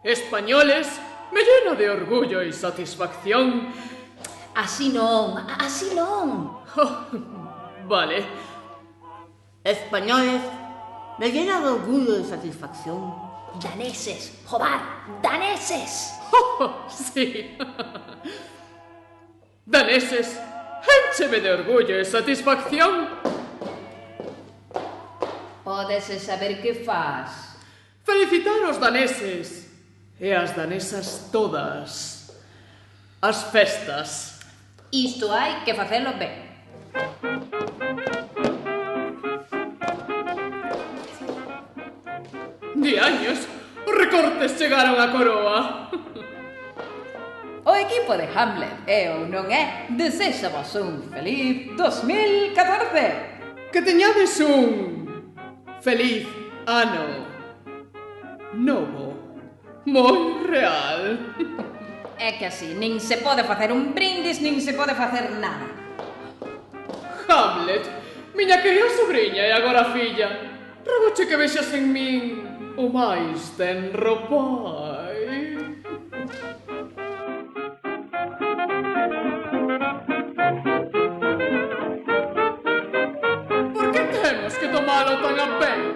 Españoles, me llena de orgullo e satisfacción. Así non, así non. Vale. Españoles, me llena de orgullo y satisfacción. Daneses, jobar, daneses. Sí. Daneses, éncheme de orgullo e satisfacción. Pódese saber que faz. Felicitar os daneses e as danesas todas. As festas. Isto hai que facelo ben. Diaños, os recortes chegaron á coroa. O equipo de Hamlet é ou non é, deséxavos un feliz 2014. Que teñades un feliz ano novo, moi real. É que así, nin se pode facer un brindis, nin se pode facer nada. Hamlet, miña querida sobrinha e agora filla, rogoche que vexas en min o máis tenro pai. Por que temos que tomalo tan a peito?